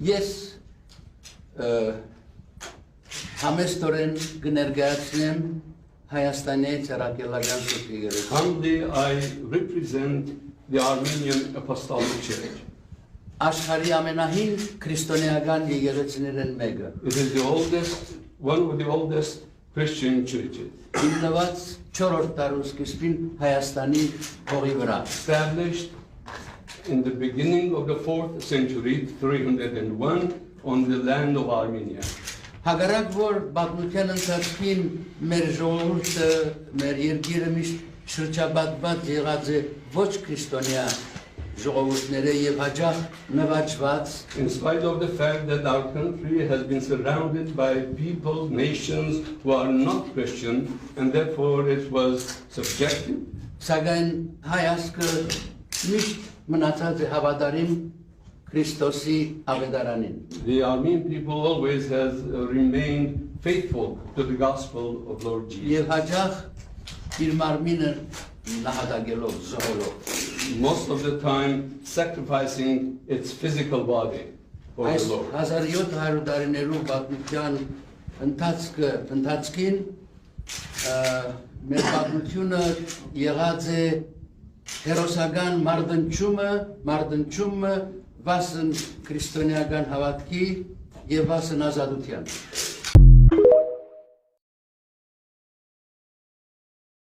Ես համեստորեն կներկայացնեմ Հայաստանի Ծառայական Սուրբ Եկեղեցի։ Humbly, I represent the Armenian Apostolic Church. Աշխարհի ամենահին քրիստոնեական եկեղեցիներն մեկը։ It is one of the oldest Christian churches. Հիմնված 4-րդ դարու սկզբին Հայաստանի հողի վրա։ Established in the beginning of the 4th century, 301, on the land of Armenia. Հակառակ որ պատմության ընթացքին մեր ժողովուրդը, մեր երկիրը միշտ շրջապատված եղած է ոչ քրիստոնյա ժողովուրդները եւ հաջող նվաճված, In spite of the fact that our country has been surrounded by people, nations who are not Christian, and therefore it was subjective, սակայն հայացքը միշտ մնացած է հավատարիմ Քրիստոսի ավետարանին։ the Armenian people always has remained faithful to the gospel of Lord Jesus. Եվ հաջող իր մարմինը նահատակելով զոհելով։ Most of the time sacrificing its physical body for the Այս Lord. 1700 տարիներու պատմության ընթացքին մեր պատմությունը եղած է հերոսական մարդնչումը վասն քրիստոնեական հավատքի եւ վասն ազատության։